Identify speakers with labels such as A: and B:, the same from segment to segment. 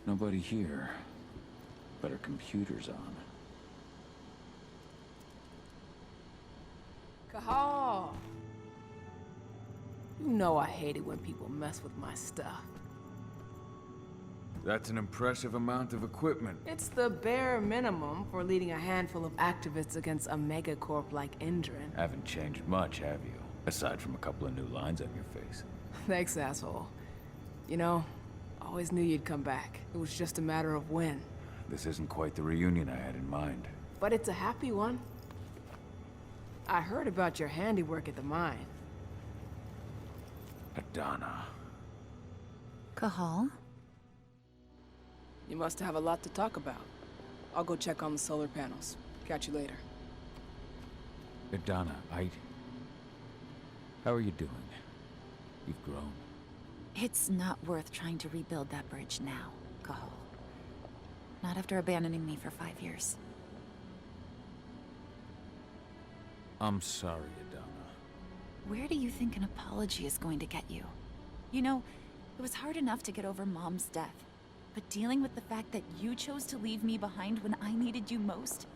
A: Nobody here. But our computer's on.
B: Cahal! You know I hate it when people mess with my stuff.
C: That's an impressive amount of equipment.
B: It's the bare minimum for leading a handful of activists against a megacorp like Endrin.
A: Haven't changed much, have you? Aside from a couple of new lines on your face.
B: Thanks, asshole. You know, always knew you'd come back. It was just a matter of when.
A: This isn't quite the reunion I had in mind.
B: But it's a happy one. I heard about your handiwork at the mine.
A: Aedana.
D: Cahal?
B: You must have a lot to talk about. I'll go check on the solar panels. Catch you later.
A: Aedana, how are you doing? You've grown.
D: It's not worth trying to rebuild that bridge now, Cahal. Not after abandoning me for 5 years.
A: I'm sorry, Aedana.
D: Where do you think an apology is going to get you? You know, it was hard enough to get over Mom's death. But dealing with the fact that you chose to leave me behind when I needed you most,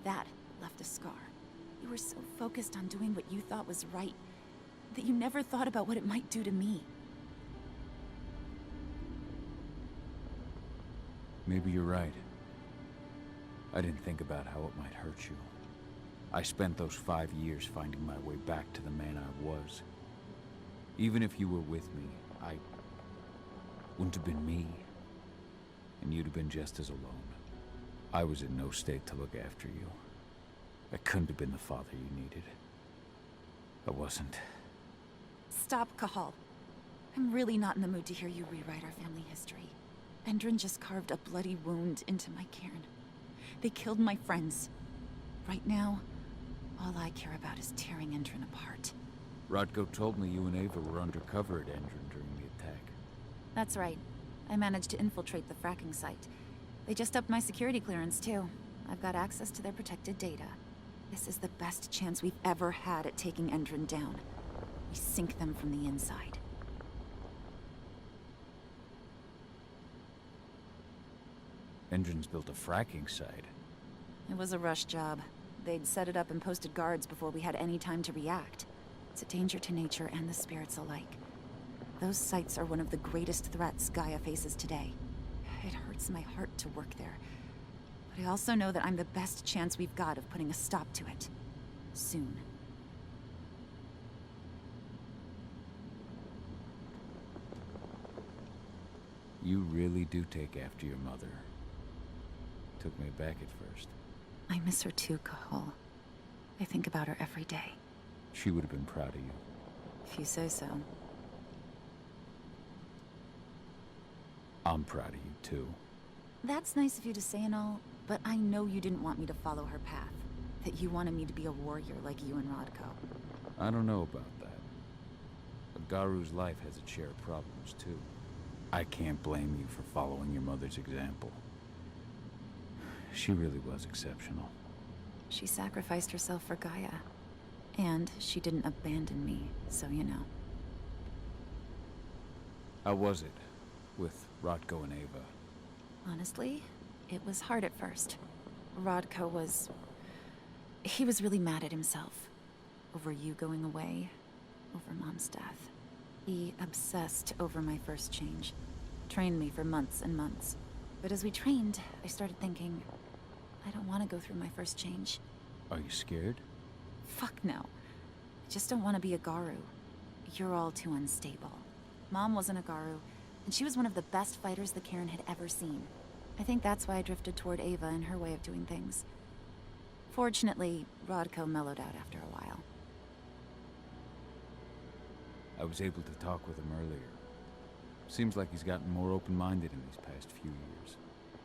D: that left a scar. You were so focused on doing what you thought was right, that you never thought about what it might do to me.
A: Maybe you're right. I didn't think about how it might hurt you. I spent those 5 years finding my way back to the man I was. Even if you were with me, I wouldn't have been me. And you'd have been just as alone. I was in no state to look after you. I couldn't have been the father you needed. I wasn't.
D: Stop, Cahal. I'm really not in the mood to hear you rewrite our family history. Endrin just carved a bloody wound into my cairn. They killed my friends. Right now, all I care about is tearing Endrin apart.
A: Rodko told me you and Ava were undercover at Endrin during the attack.
D: That's right. I managed to infiltrate the fracking site. They just upped my security clearance, too. I've got access to their protected data. This is the best chance we've ever had at taking Endrin down. We sink them from the inside.
A: Endrin's built a fracking site.
D: It was a rush job. They'd set it up and posted guards before we had any time to react. It's a danger to nature and the spirits alike. Those sites are one of the greatest threats Gaia faces today. It hurts my heart to work there. But I also know that I'm the best chance we've got of putting a stop to it. Soon.
A: You really do take after your mother. Took me aback at first.
D: I miss her too, Cahal. I think about her every day.
A: She would have been proud of you.
D: If you say so.
A: I'm proud of you, too.
D: That's nice of you to say and all, but I know you didn't want me to follow her path. That you wanted me to be a warrior like you and Rodko.
A: I don't know about that. A Garu's life has its share of problems, too. I can't blame you for following your mother's example. She really was exceptional.
D: She sacrificed herself for Gaia. And she didn't abandon me, so you know.
A: How was it with Rodko and Ava?
D: Honestly, it was hard at first. Rodko was... he was really mad at himself. Over you going away, over Mom's death. He obsessed over my first change. Trained me for months and months. But as we trained, I started thinking, I don't want to go through my first change.
A: Are you scared?
D: Fuck no. I just don't want to be a Garu. You're all too unstable. Mom wasn't a Garu, and she was one of the best fighters the Cairn had ever seen. I think that's why I drifted toward Ava and her way of doing things. Fortunately, Rodko mellowed out after a while.
A: I was able to talk with him earlier. Seems like he's gotten more open-minded in these past few years.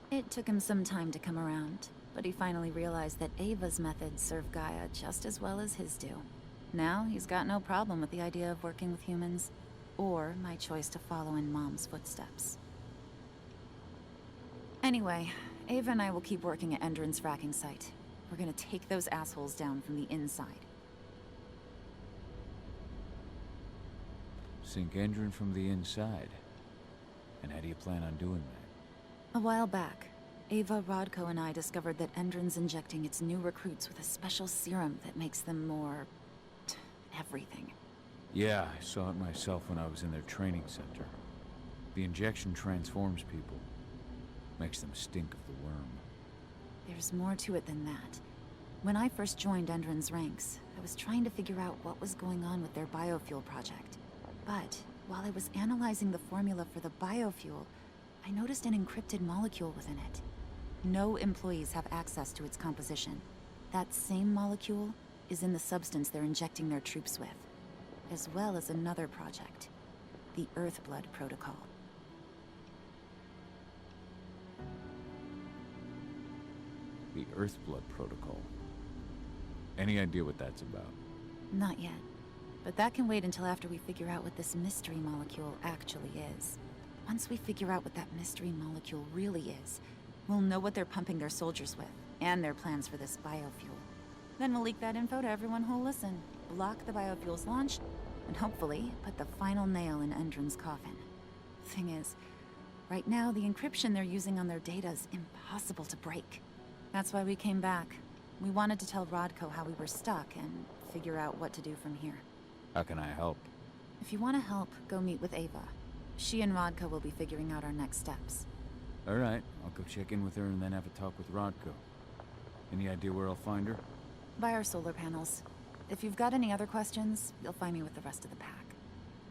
D: It took him some time to come around, but he finally realized that Ava's methods serve Gaia just as well as his do. Now, he's got no problem with the idea of working with humans, or my choice to follow in Mom's footsteps. Anyway, Ava and I will keep working at Endrin's fracking site. We're gonna take those assholes down from the inside.
A: Sink Endrin from the inside. And how do you plan on doing that?
D: A while back, Ava, Rodko, and I discovered that Endron's injecting its new recruits with a special serum that makes them more... everything.
A: Yeah, I saw it myself when I was in their training center. The injection transforms people. Makes them stink of the worm.
D: There's more to it than that. When I first joined Endron's ranks, I was trying to figure out what was going on with their biofuel project. But while I was analyzing the formula for the biofuel, I noticed an encrypted molecule within it. No employees have access to its composition. That same molecule is in the substance they're injecting their troops with, as well as another project, the Earthblood Protocol.
A: The Earthblood Protocol. Any idea what that's about?
D: Not yet. But that can wait until after we figure out what this mystery molecule actually is. Once we figure out what that mystery molecule really is, we'll know what they're pumping their soldiers with, and their plans for this biofuel. Then we'll leak that info to everyone who'll listen, block the biofuel's launch, and hopefully put the final nail in Endron's coffin. Thing is, right now the encryption they're using on their data is impossible to break. That's why we came back. We wanted to tell Rodko how we were stuck and figure out what to do from here.
A: How can I help?
D: If you want to help, go meet with Ava. She and Rodko will be figuring out our next steps.
A: Alright, I'll go check in with her and then have a talk with Rodko. Any idea where I'll find her?
D: By our solar panels. If you've got any other questions, you'll find me with the rest of the pack.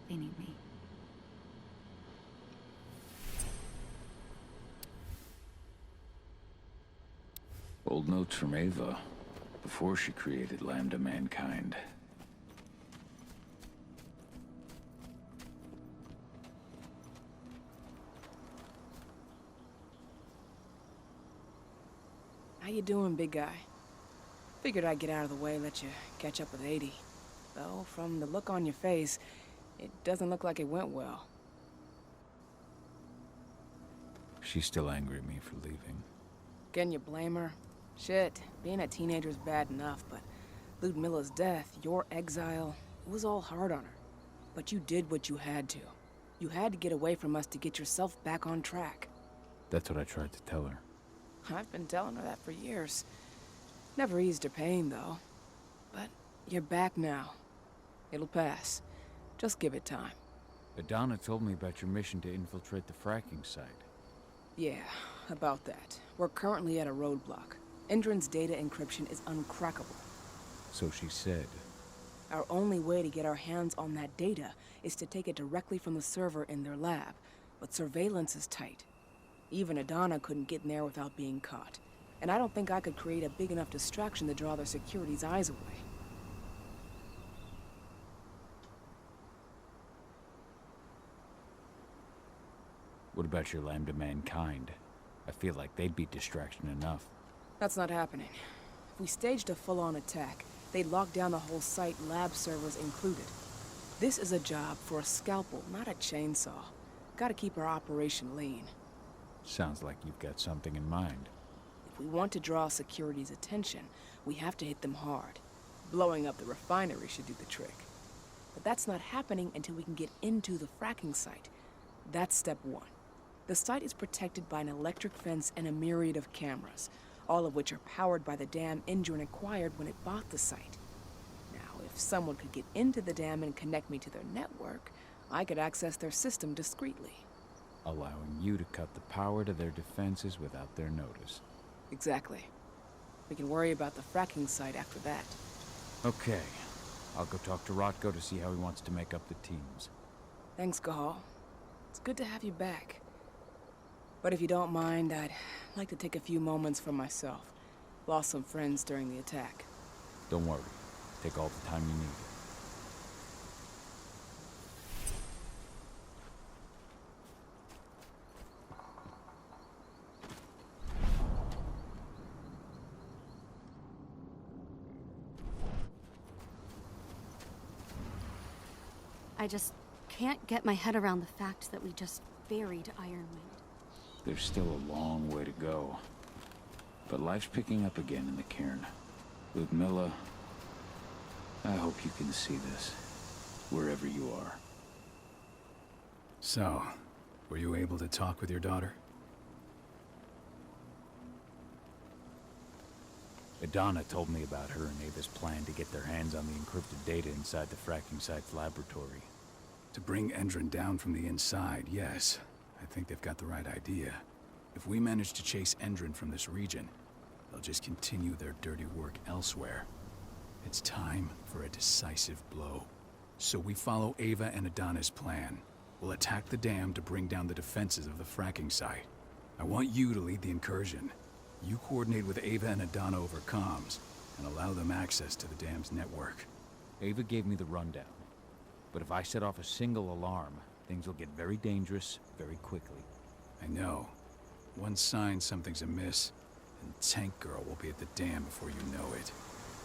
D: They need me.
E: Old notes from Ava, before she created Lambda Mankind.
B: How you doing, big guy? Figured I'd get out of the way, let you catch up with 80. Though, from the look on your face, it doesn't look like it went well.
A: She's still angry at me for leaving.
B: Can you blame her? Shit, being a teenager's bad enough, but Ludmilla's death, your exile, it was all hard on her. But you did what you had to. You had to get away from us to get yourself back on track.
A: That's what I tried to tell her.
B: I've been telling her that for years. Never eased her pain, though. But you're back now. It'll pass. Just give it time.
A: Aedana told me about your mission to infiltrate the fracking site.
B: Yeah, about that. We're currently at a roadblock. Endron's data encryption is uncrackable.
A: So she said.
B: Our only way to get our hands on that data is to take it directly from the server in their lab. But surveillance is tight. Even Aedana couldn't get in there without being caught. And I don't think I could create a big enough distraction to draw their security's eyes away.
A: What about your Lambda Mankind? I feel like they'd be distraction enough.
B: That's not happening. If we staged a full-on attack, they'd lock down the whole site, lab servers included. This is a job for a scalpel, not a chainsaw. Gotta keep our operation lean.
A: Sounds like you've got something in mind.
B: If we want to draw security's attention, we have to hit them hard. Blowing up the refinery should do the trick. But that's not happening until we can get into the fracking site. That's step one. The site is protected by an electric fence and a myriad of cameras, all of which are powered by the dam Endron acquired when it bought the site. Now, if someone could get into the dam and connect me to their network, I could access their system discreetly.
A: Allowing you to cut the power to their defenses without their notice.
B: Exactly. We can worry about the fracking site after that.
A: Okay. I'll go talk to Rodko to see how he wants to make up the teams.
B: Thanks, Cahal. It's good to have you back. But if you don't mind, I'd like to take a few moments for myself. Lost some friends during the attack.
A: Don't worry. Take all the time you need.
F: I just can't get my head around the fact that we just buried Ironwind.
E: There's still a long way to go. But life's picking up again in the cairn. Ludmilla, I hope you can see this, wherever you are.
G: So, were you able to talk with your daughter?
A: Aedana told me about her and Ava's plan to get their hands on the encrypted data inside the fracking site's laboratory.
G: To bring Endron down from the inside, yes. I think they've got the right idea. If we manage to chase Endron from this region, they'll just continue their dirty work elsewhere. It's time for a decisive blow. So we follow Ava and Aedana's plan. We'll attack the dam to bring down the defenses of the fracking site. I want you to lead the incursion. You coordinate with Ava and Aedana over comms, and allow them access to the dam's network.
A: Ava gave me the rundown. But if I set off a single alarm, things will get very dangerous very quickly.
G: I know. One sign something's amiss, and Tank Girl will be at the dam before you know it.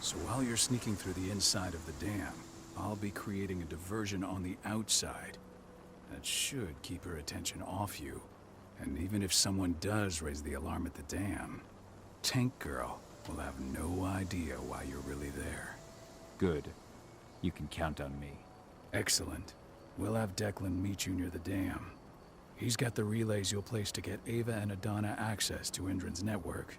G: So while you're sneaking through the inside of the dam, I'll be creating a diversion on the outside. That should keep her attention off you. And even if someone does raise the alarm at the dam, Tank Girl will have no idea why you're really there.
A: Good. You can count on me.
G: Excellent. We'll have Declan meet you near the dam. He's got the relays you'll place to get Ava and Aedana access to Endron's network.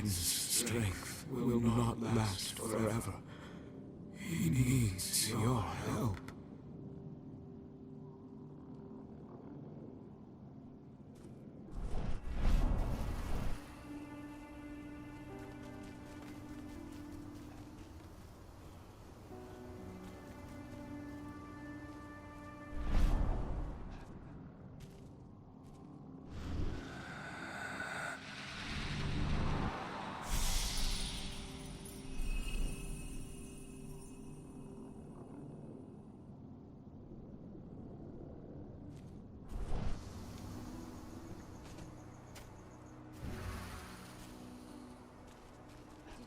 H: Strength will not last forever. He needs your help.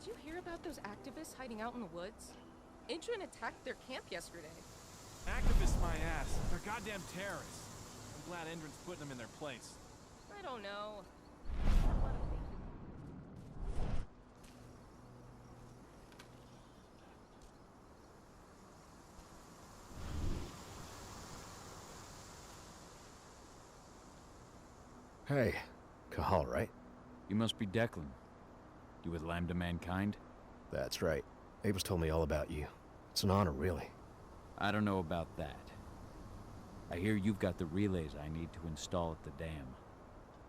I: Did you hear about those activists hiding out in the woods? Endron attacked their camp yesterday.
J: Activists my ass. They're goddamn terrorists. I'm glad Endron's putting them in their place.
I: I don't know.
K: Hey, Cahal, right?
A: You must be Declan. You with Lambda Mankind?
K: That's right. Ava's told me all about you. It's an honor, really.
A: I don't know about that. I hear you've got the relays I need to install at the dam.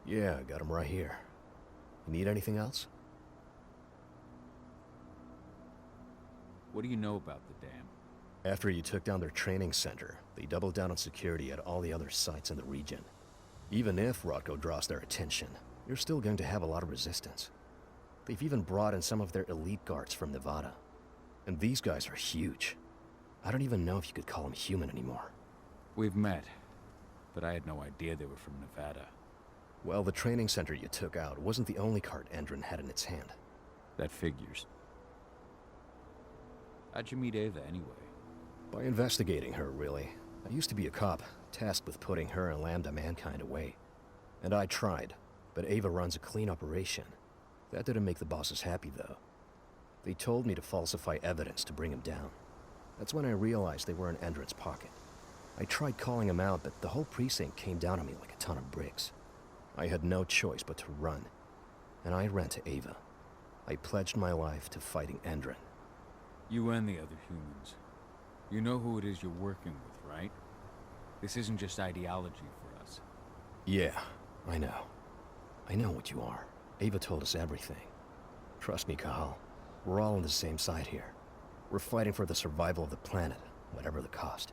K: Yeah, I got them right here. You need anything else?
A: What do you know about the dam?
K: After you took down their training center, they doubled down on security at all the other sites in the region. Even if Rodko draws their attention, you're still going to have a lot of resistance. They've even brought in some of their elite guards from Nevada. And these guys are huge. I don't even know if you could call them human anymore.
A: We've met, but I had no idea they were from Nevada.
K: Well, the training center you took out wasn't the only card Endron had in its hand.
A: That figures. How'd you meet Ava anyway?
K: By investigating her, really. I used to be a cop, tasked with putting her and Lambda Mankind away. And I tried, but Ava runs a clean operation. That didn't make the bosses happy, though. They told me to falsify evidence to bring him down. That's when I realized they were in Endron's pocket. I tried calling him out, but the whole precinct came down on me like a ton of bricks. I had no choice but to run. And I ran to Ava. I pledged my life to fighting Endron.
A: You and the other humans. You know who it is you're working with, right? This isn't just ideology for us.
K: Yeah, I know. I know what you are. Ava told us everything. Trust me, Cahal. We're all on the same side here. We're fighting for the survival of the planet, whatever the cost.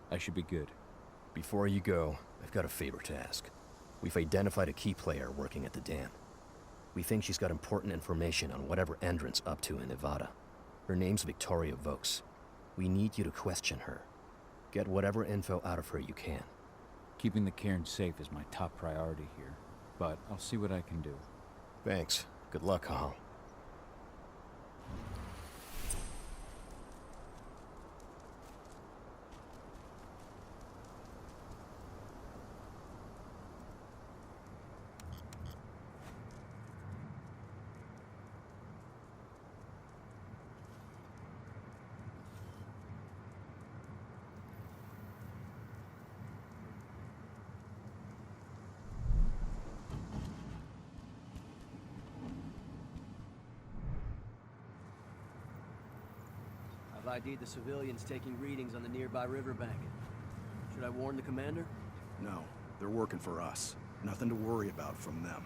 A: I should be good.
K: Before you go, I've got a favor to ask. We've identified a key player working at the dam. We think she's got important information on whatever Endron's up to in Nevada. Her name's Victoria Vokes. We need you to question her. Get whatever info out of her you can.
A: Keeping the cairn safe is my top priority here, but I'll see what I can do.
K: Thanks. Good luck, Cahal.
L: I've ID'd the civilians taking readings on the nearby riverbank. Should I warn the commander?
M: No, they're working for us. Nothing to worry about from them.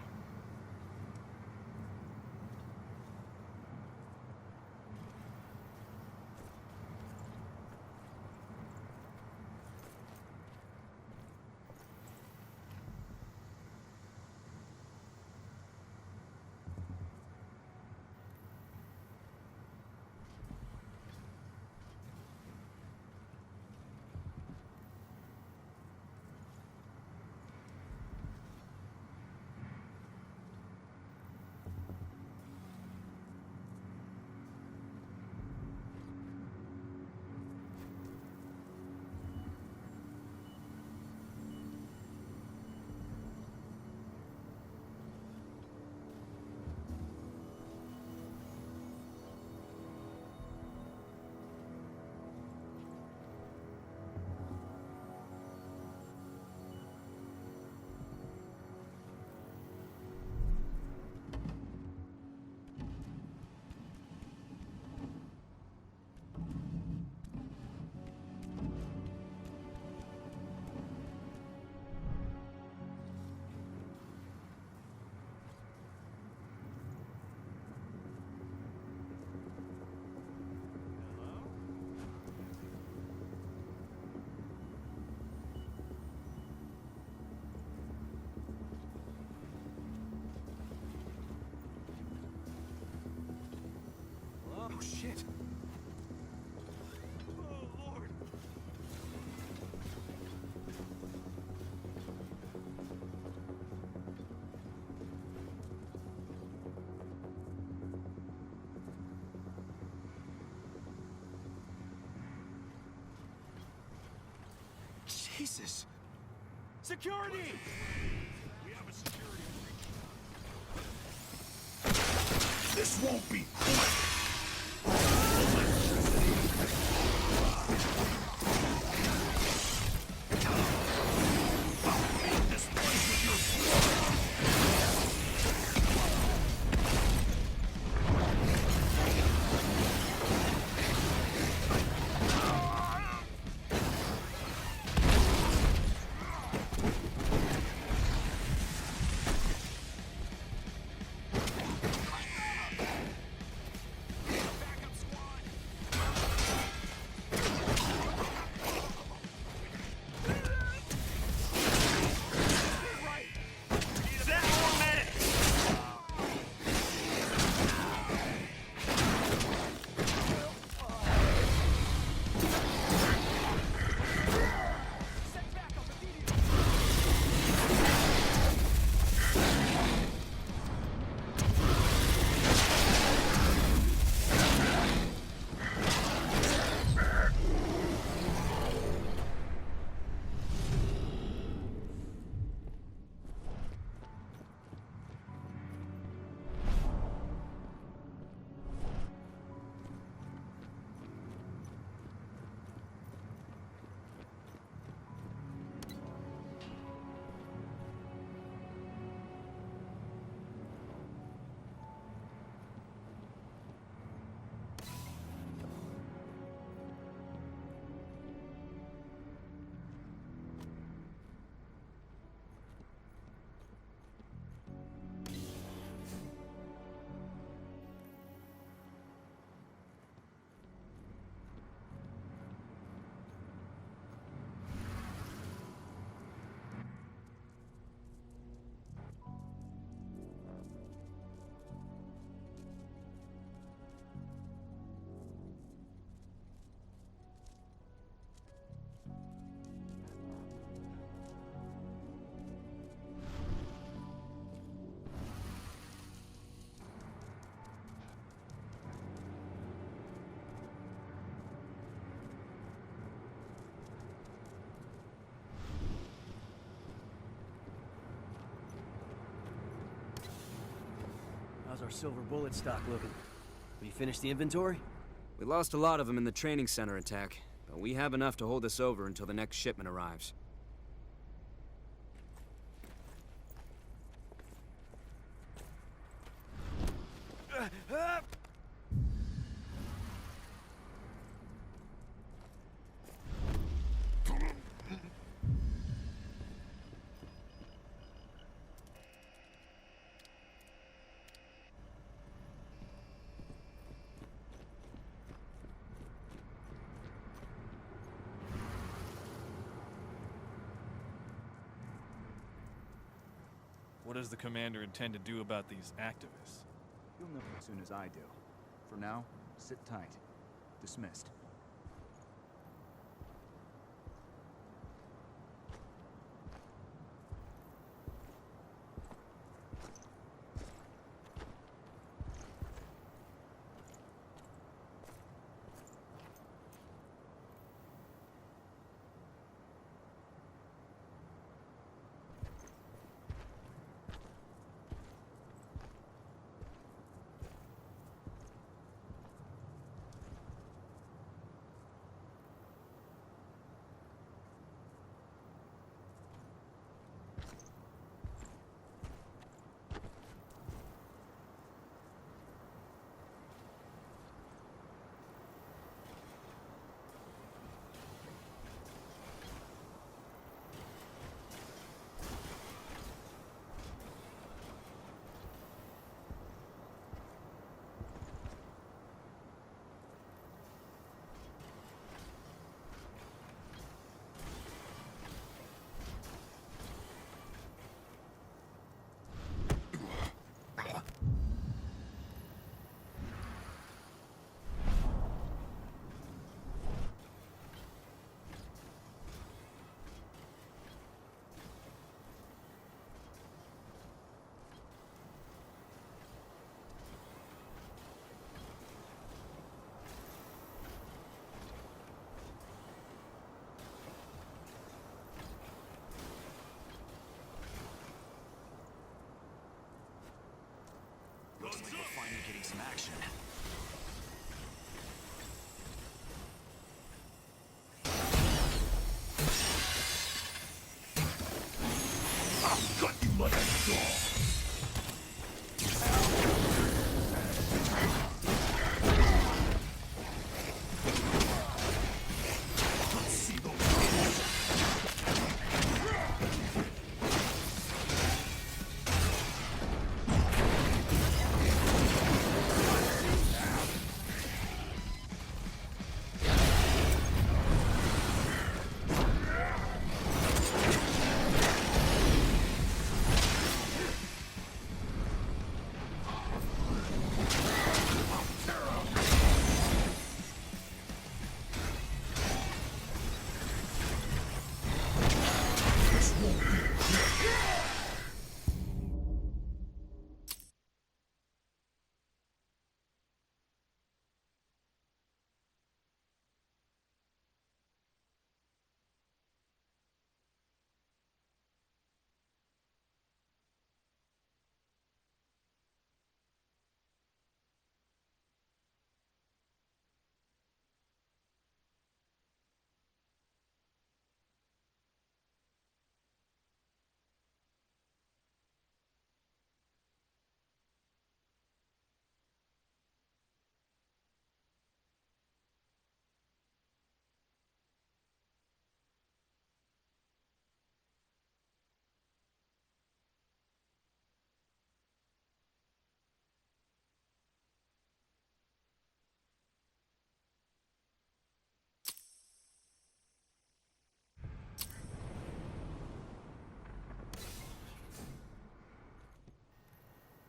M: Oh, shit.
J: Oh, Lord.
M: Jesus!
J: Security!
M: We have a security breach. This won't be quick.
L: How's our silver bullet stock looking? We finished the inventory?
N: We lost a lot of them in the training center attack, but we have enough to hold us over until the next shipment arrives.
J: What does the commander intend to do about these activists?
M: You'll know as soon as I do. For now, sit tight. Dismissed.
O: Looks like we're finally getting some action. I'll cut you like a dog.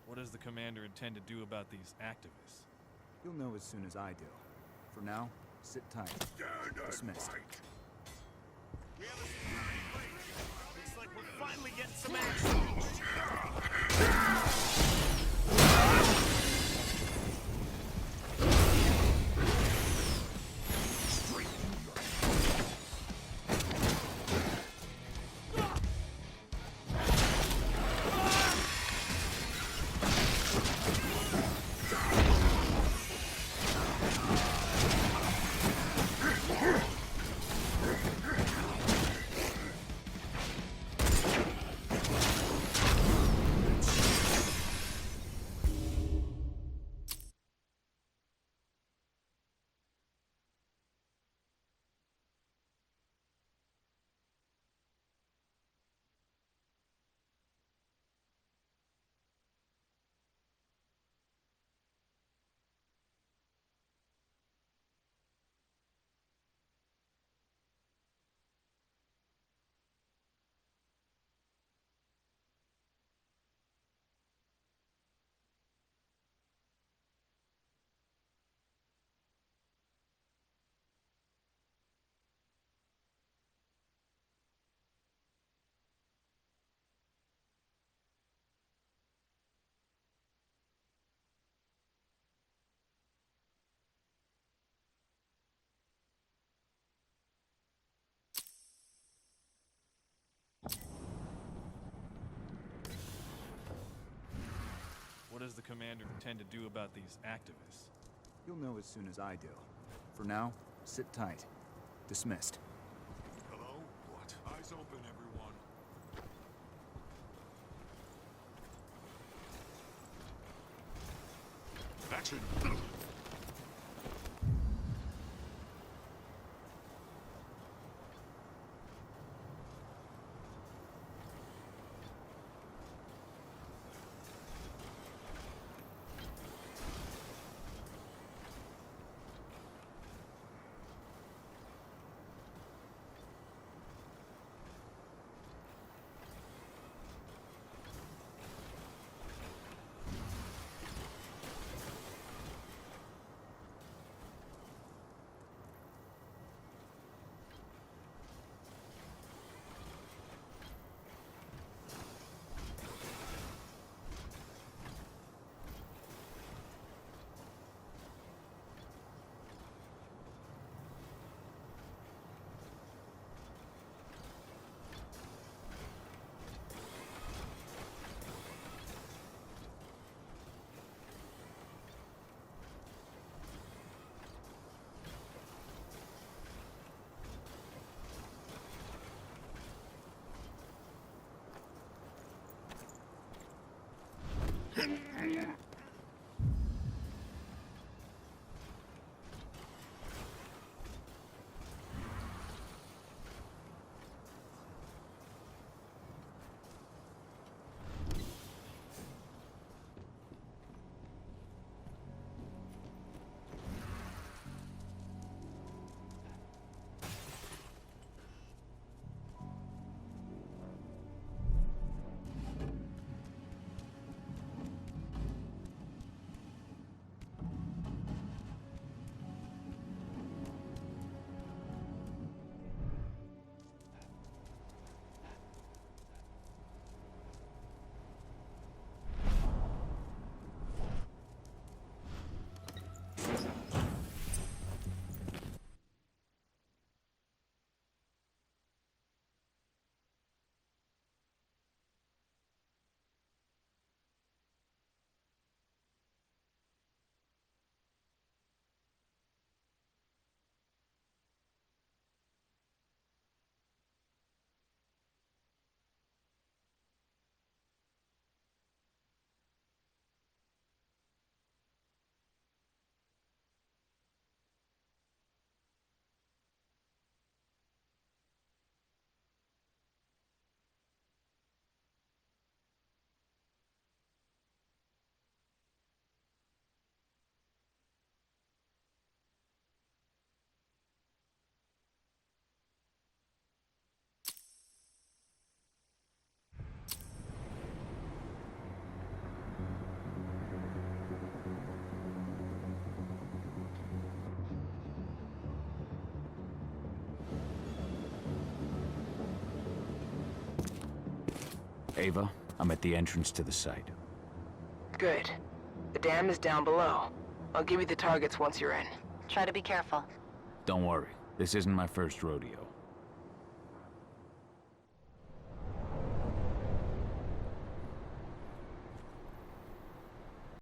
J: What does the commander intend to do about these activists?
M: You'll know as soon as I do. For now, sit tight. Dismissed.
O: Looks like we're finally getting some action.
J: does the commander intend to do about these activists?
M: You'll know as soon as I do. For now, sit tight. Dismissed.
H: Hello? What? Eyes open, everyone. Action!
A: Ava, I'm at the entrance to the site.
B: Good. The dam is down below. I'll give you the targets once you're in.
F: Try to be careful.
A: Don't worry, this isn't my first rodeo.